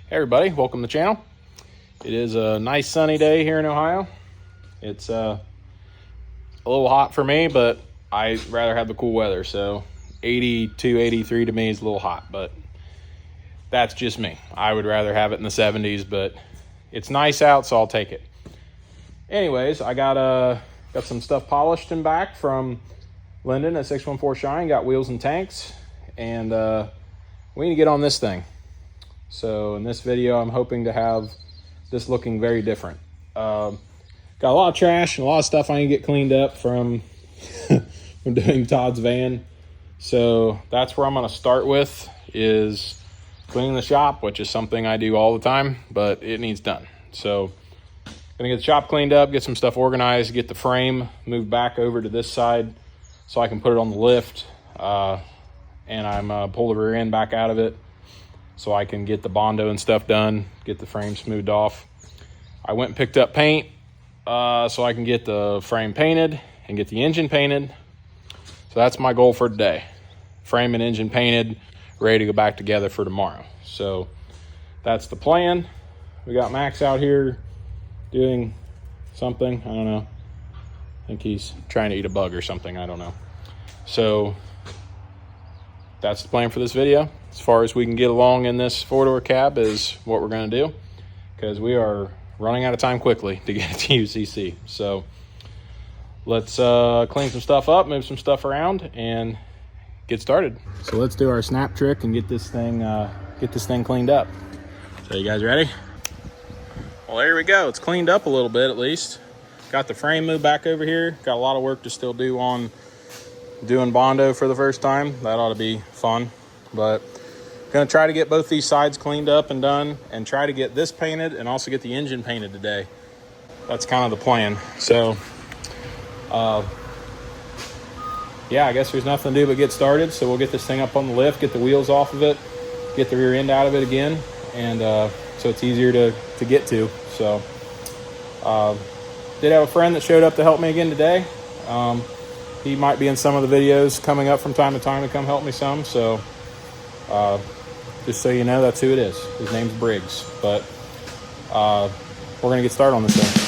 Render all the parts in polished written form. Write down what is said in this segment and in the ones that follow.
Hey everybody, welcome to the channel. It is a nice sunny day here in Ohio. It's a little hot for me, but I'd rather have the cool weather. So 82, 83 to me is a little hot, but that's just me. I would rather have it in the 70s, but it's nice out, so I'll take it. Anyways, I got some stuff polished and back from Linden at 614 Shine. Got wheels and tanks, and we need to get on this thing. So in this video, I'm hoping to have this looking very different. Got a lot of trash and a lot of stuff I need to get cleaned up from from doing Todd's van. So that's where I'm going to start with, is cleaning the shop, which is something I do all the time, but it needs done. So gonna get the shop cleaned up, get some stuff organized, get the frame moved back over to this side so I can put it on the lift, and I'm pull the rear end back out of it so I can get the Bondo and stuff done, get the frame smoothed off. I went and picked up paint so I can get the frame painted and get the engine painted. So that's my goal for today. Frame and engine painted, ready to go back together for tomorrow. So that's the plan. We got Max out here doing something, I don't know. I think he's trying to eat a bug or something, I don't know. So that's the plan for this video. As far as we can get along in this four-door cab is what we're going to do, because we are running out of time quickly to get to UCC. So let's clean some stuff up, move some stuff around, and get started. So let's do our snap trick and get this thing cleaned up. So you guys ready? Well, there we go. It's cleaned up a little bit at least. Got the frame moved back over here. Got a lot of work to still do on doing Bondo for the first time. That ought to be fun. But gonna try to get both these sides cleaned up and done, and try to get this painted and also get the engine painted today. That's kind of the plan. So yeah, I guess there's nothing to do but get started. So we'll get this thing up on the lift, get the wheels off of it, get the rear end out of it again, and so it's easier to get to. So did have a friend that showed up to help me again today. He might be in some of the videos coming up from time to time to come help me some. So just so you know, that's who it is. His name's Briggs. But we're gonna get started on this thing.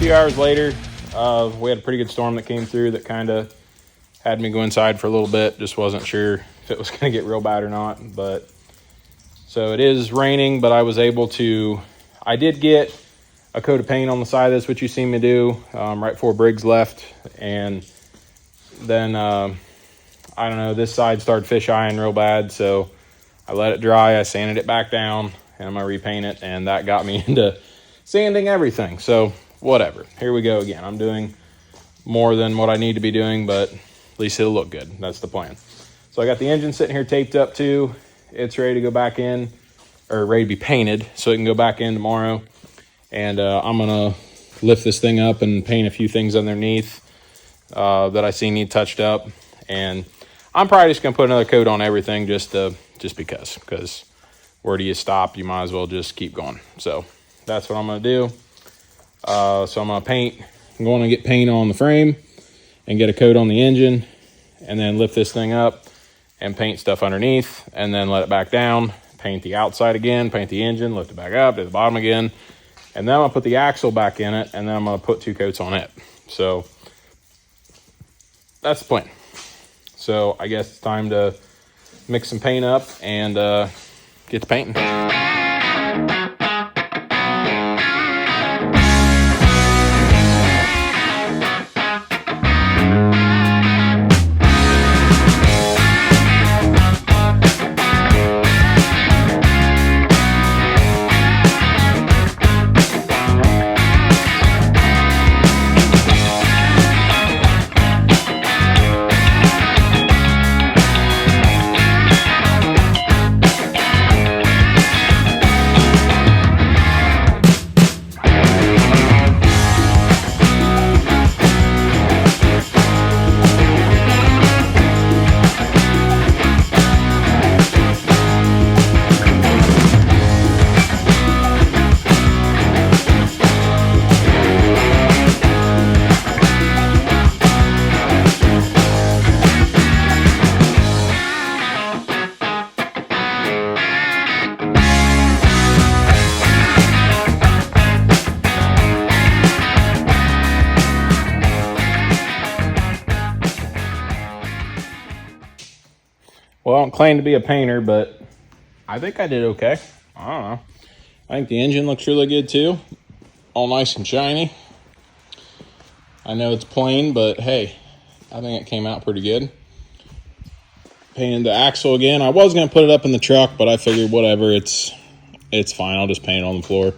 Hours later, we had a pretty good storm that came through that kind of had me go inside for a little bit. Just wasn't sure if it was going to get real bad or not. But so it is raining, but I was able to, I did get a coat of paint on the side of this, which you seen me do right before Briggs left. And then I don't know, this side started fish eyeing real bad, so I let it dry. I sanded it back down, and I'm gonna repaint it, and that got me into sanding everything. So whatever, here we go again. I'm doing more than what I need to be doing, but at least it'll look good. That's the plan. So I got the engine sitting here taped up too. It's ready to go back in, or ready to be painted, so it can go back in tomorrow. And I'm gonna lift this thing up and paint a few things underneath that I see need touched up. And I'm probably just gonna put another coat on everything just because where do you stop? You might as well just keep going. So that's what I'm gonna do. So I'm gonna paint. I'm going to get paint on the frame and get a coat on the engine, and then lift this thing up and paint stuff underneath, and then let it back down, paint the outside again, paint the engine, lift it back up to the bottom again, and then I'm gonna put the axle back in it, and then I'm gonna put 2 coats on it. So that's the plan. So I guess it's time to mix some paint up and get to painting. Well, I don't claim to be a painter, but I think I did okay. I don't know. I think the engine looks really good too. All nice and shiny. I know it's plain, but hey, I think it came out pretty good. Painted the axle again. I was going to put it up in the truck, but I figured whatever, it's fine. I'll just paint it on the floor.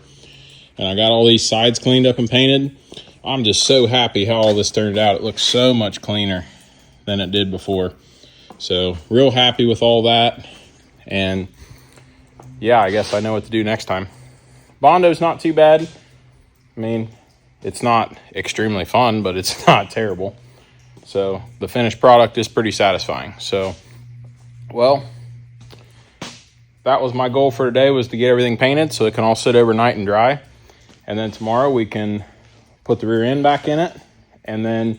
And I got all these sides cleaned up and painted. I'm just so happy how all this turned out. It looks so much cleaner than it did before. So real happy with all that. And yeah, I guess I know what to do next time. Bondo's not too bad. I mean, it's not extremely fun, but it's not terrible. So the finished product is pretty satisfying. So, well, that was my goal for today, was to get everything painted so it can all sit overnight and dry. And then tomorrow we can put the rear end back in it, and then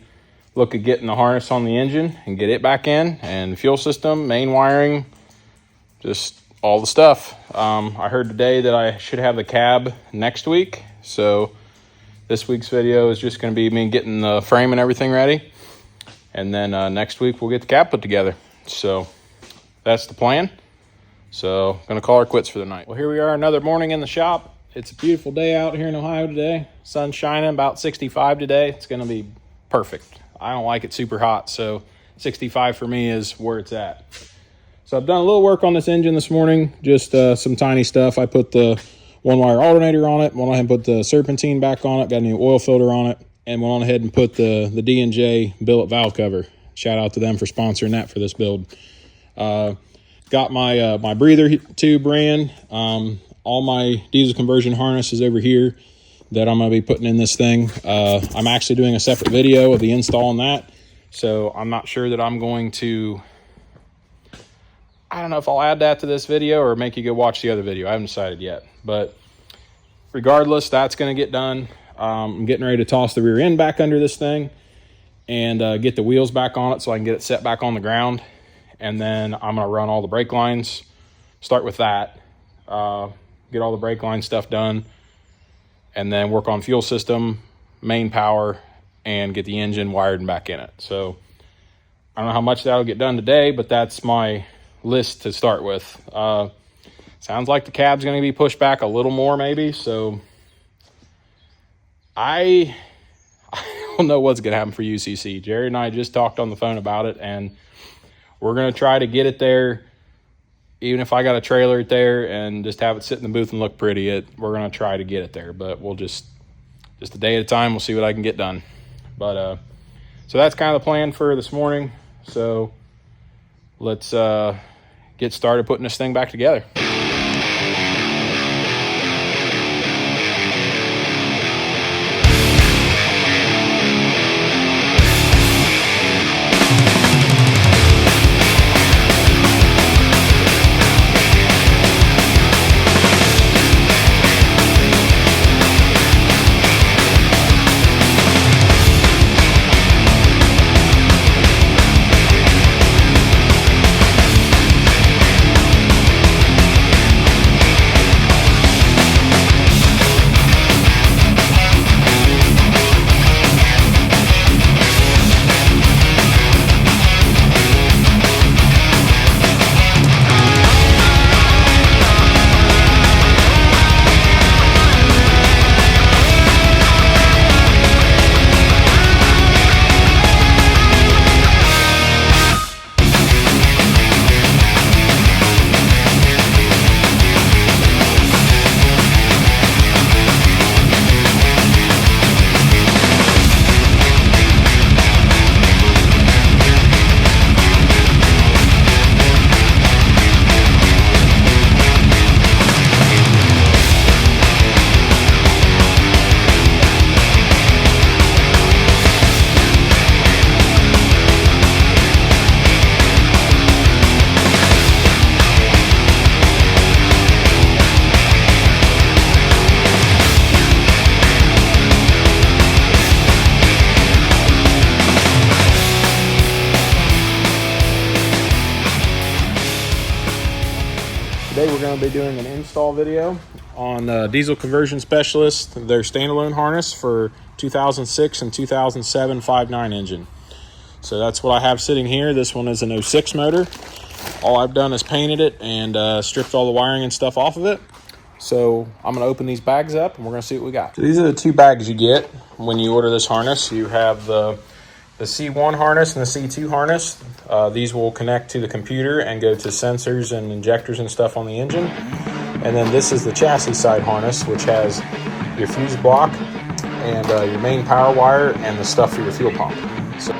look at getting the harness on the engine and get it back in, and fuel system, main wiring, just all the stuff. I heard today that I should have the cab next week. So this week's video is just going to be me getting the frame and everything ready. And then next week we'll get the cab put together. So that's the plan. So I'm going to call her quits for the night. Well, here we are, another morning in the shop. It's a beautiful day out here in Ohio today. Sun's shining, about 65 today. It's going to be perfect. I don't like it super hot, so 65 for me is where it's at. So I've done a little work on this engine this morning, just some tiny stuff. I put the 1-wire alternator on it, went ahead and put the serpentine back on it, got a new oil filter on it, and went on ahead and put the D&J billet valve cover. Shout out to them for sponsoring that for this build. Got my my breather tube ran. All my diesel conversion harness is over here that I'm going to be putting in this thing. I'm actually doing a separate video of the install on that, so I'm not sure that I'm going to, I don't know if I'll add that to this video or make you go watch the other video. I haven't decided yet, but regardless, that's going to get done. I'm getting ready to toss the rear end back under this thing and get the wheels back on it so I can get it set back on the ground. And then I'm going to run all the brake lines, start with that, get all the brake line stuff done, and then work on fuel system, main power, and get the engine wired and back in it. So I don't know how much that'll get done today, but that's my list to start with. Sounds like the cab's going to be pushed back a little more maybe, so I don't know what's going to happen for UCC. Jerry and I just talked on the phone about it, and we're going to try to get it there, even if I got a trailer it there and just have it sit in the booth and look pretty. We're going to try to get it there, but we'll just a day at a time. We'll see what I can get done. But so that's kind of the plan for this morning. So let's get started putting this thing back together. Today we're going to be doing an install video on Diesel Conversion Specialist, their standalone harness for 2006 and 2007 5.9 engine. So that's what I have sitting here. This one is an 06 motor. All I've done is painted it and stripped all the wiring and stuff off of it. So I'm going to open these bags up and we're going to see what we got. So these are the two bags you get when you order this harness. You have the C1 harness and the C2 harness. These will connect to the computer and go to sensors and injectors and stuff on the engine. And then this is the chassis side harness, which has your fuse block and your main power wire and the stuff for your fuel pump. So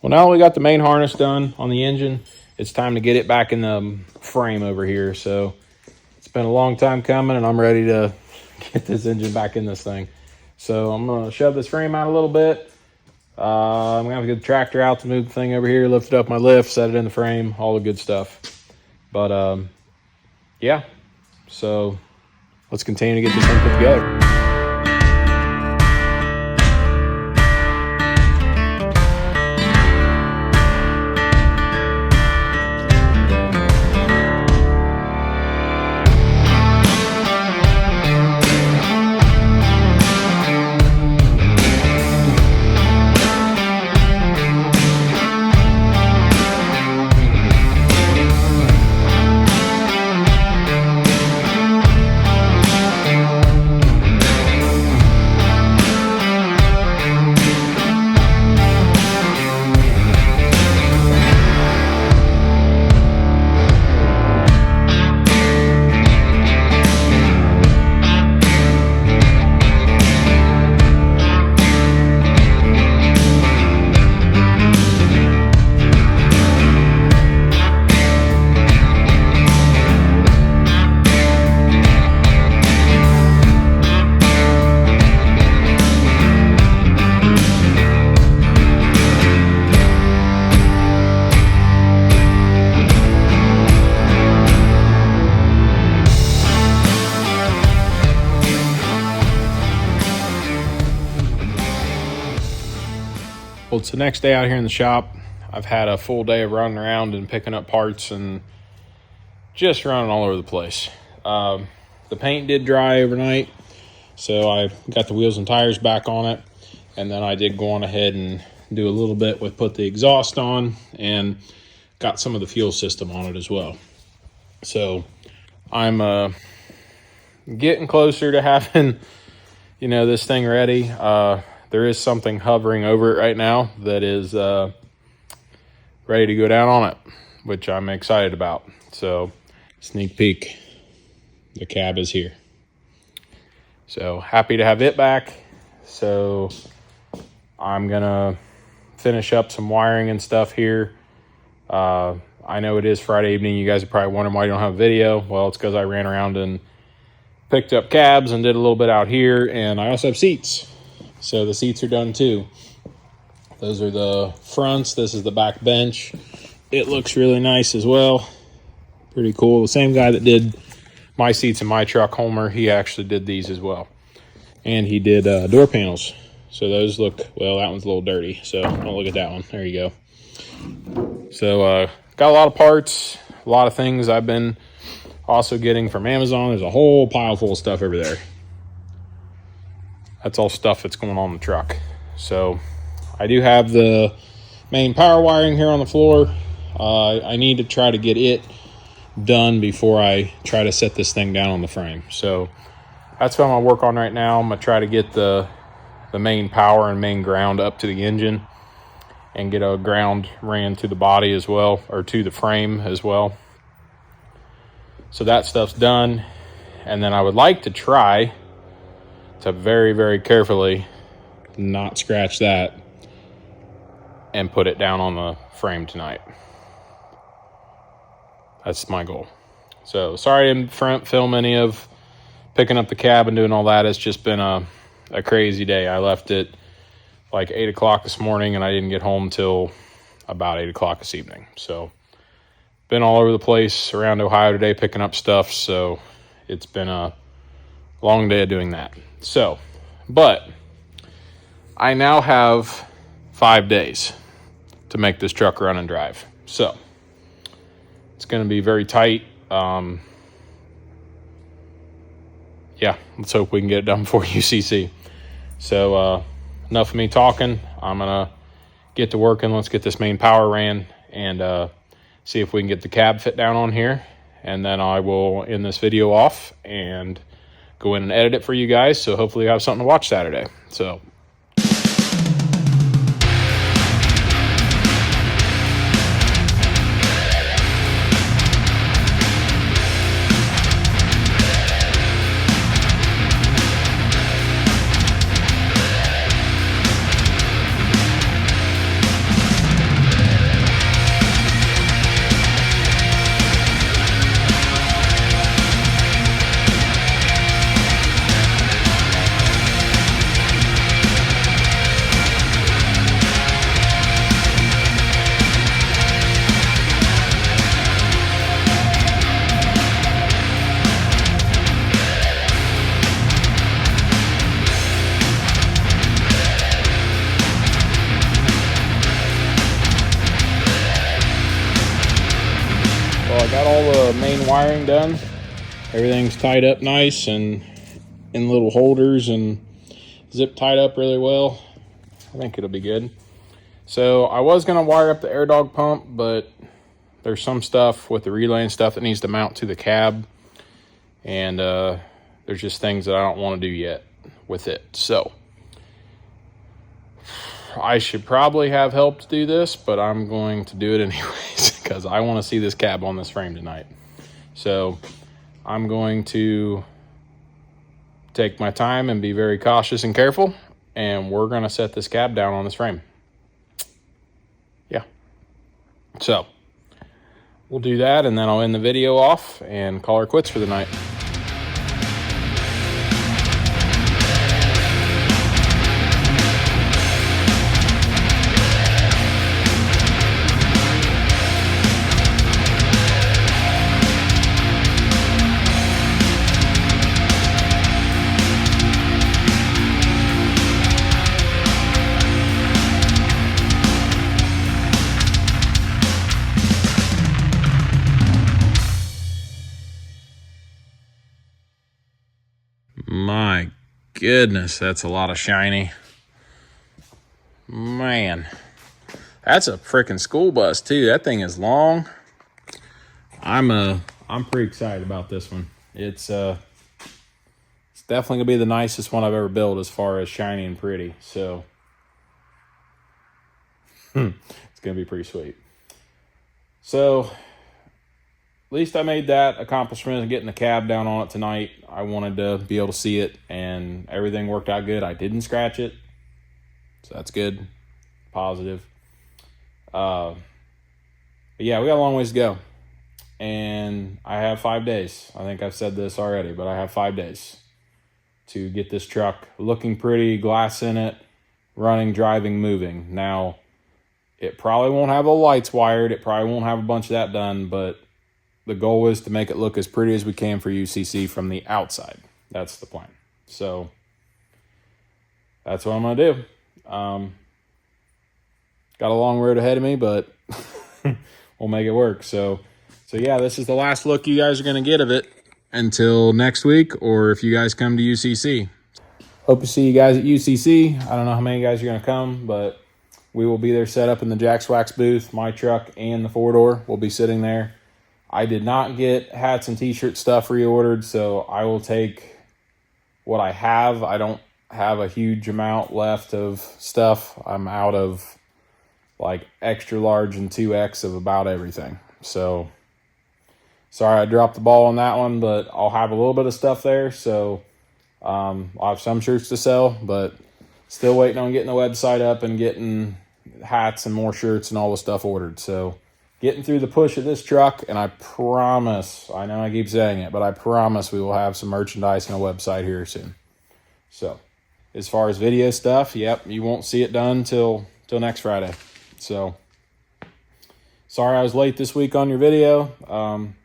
well, now we got the main harness done on the engine. It's time to get it back in the frame over here. So it's been a long time coming and I'm ready to get this engine back in this thing. So I'm going to shove this frame out a little bit. I'm going to have to get the tractor out to move the thing over here, lift it up my lift, set it in the frame, all the good stuff. But yeah, so let's continue to get this thing put together. Well, it's the next day out here in the shop. I've had a full day of running around and picking up parts and just running all over the place. The paint did dry overnight, so I got the wheels and tires back on it. And then I did go on ahead and do a little bit with put the exhaust on and got some of the fuel system on it as well. So I'm getting closer to having, this thing ready. There is something hovering over it right now that is ready to go down on it, which I'm excited about. So, sneak peek, the cab is here. So, happy to have it back. So, I'm going to finish up some wiring and stuff here. I know it is Friday evening. You guys are probably wondering why you don't have a video. Well, it's because I ran around and picked up cabs and did a little bit out here. And I also have seats. So the seats are done too. Those are the fronts. This is the back bench. It looks really nice as well. Pretty cool. The same guy that did my seats in my truck, Homer, he actually did these as well. And he did door panels. So those look, well, that one's a little dirty. So don't look at that one. There you go. So got a lot of parts, a lot of things I've been also getting from Amazon. There's a whole pile full of stuff over there. That's all stuff that's going on the truck. So I do have the main power wiring here on the floor. I need to try to get it done before I try to set this thing down on the frame. So that's what I'm gonna work on right now. I'm gonna try to get the main power and main ground up to the engine and get a ground ran to the body as well, or to the frame as well. So that stuff's done. And then I would like to try to very, very carefully not scratch that and put it down on the frame tonight. That's my goal. So sorry I didn't film any of picking up the cab and doing all that. It's just been a crazy day. I left it like 8 o'clock this morning and I didn't get home till about 8 o'clock this evening. So been all over the place around Ohio today picking up stuff. So it's been a long day of doing that. So, but I now have 5 days to make this truck run and drive. So it's going to be very tight. Yeah, let's hope we can get it done before UCC. So enough of me talking. I'm going to get to working. Let's get this main power ran and see if we can get the cab fit down on here. And then I will end this video off and go in and edit it for you guys. So hopefully you have something to watch Saturday. So I got all the main wiring done. Everything's tied up nice and in little holders and zip tied up really well. I think it'll be good. So I was going to wire up the air dog pump, but there's some stuff with the relay and stuff that needs to mount to the cab. And there's just things that I don't want to do yet with it. So I should probably have help to do this, but I'm going to do it anyways because I want to see this cab on this frame tonight. So I'm going to take my time and be very cautious and careful, and we're going to set this cab down on this frame. Yeah. So we'll do that, and then I'll end the video off and call her quits for the night. My goodness, that's a lot of shiny. Man, that's a freaking school bus too. That thing is long. I'm pretty excited about this one. It's definitely gonna be the nicest one I've ever built as far as shiny and pretty. So it's gonna be pretty sweet. So at least I made that accomplishment of getting the cab down on it tonight. I wanted to be able to see it, and everything worked out good. I didn't scratch it, so that's good, positive. But yeah, we got a long ways to go, and I have 5 days. I think I've said this already, but I have 5 days to get this truck looking pretty, glass in it, running, driving, moving. Now, it probably won't have the lights wired. It probably won't have a bunch of that done, but the goal is to make it look as pretty as we can for UCC from the outside. That's the plan. So that's what I'm going to do. Got a long road ahead of me, but we'll make it work. So yeah, this is the last look you guys are going to get of it until next week, or if you guys come to UCC. Hope to see you guys at UCC. I don't know how many guys are going to come, but we will be there set up in the Jack's Wax booth. My truck and the 4-door will be sitting there. I did not get hats and t-shirt stuff reordered, so I will take what I have. I don't have a huge amount left of stuff. I'm out of like extra large and 2X of about everything. So sorry I dropped the ball on that one, but I'll have a little bit of stuff there. So I'll have some shirts to sell, but still waiting on getting the website up and getting hats and more shirts and all the stuff ordered. So getting through the push of this truck, and I promise, I know I keep saying it, but I promise we will have some merchandise and a website here soon. So as far as video stuff, yep, you won't see it done till next Friday. So sorry I was late this week on your video.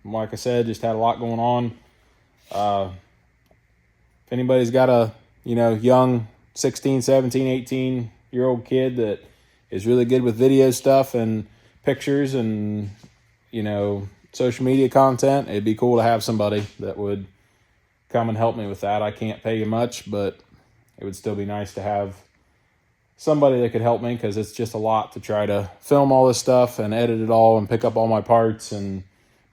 Like I said, just had a lot going on. If anybody's got a, young 16, 17, 18-year-old kid that is really good with video stuff and pictures and, social media content, it'd be cool to have somebody that would come and help me with that. I can't pay you much, but it would still be nice to have somebody that could help me, because it's just a lot to try to film all this stuff and edit it all and pick up all my parts and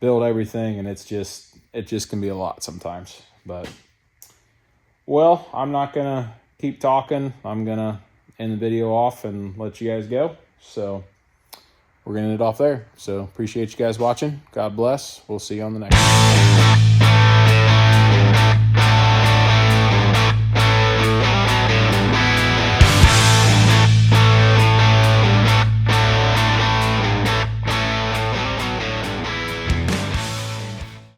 build everything, and it just can be a lot sometimes. But well, I'm not gonna keep talking. I'm gonna end the video off and let you guys go. So we're gonna end it off there. So appreciate you guys watching. God bless. We'll see you on the next one.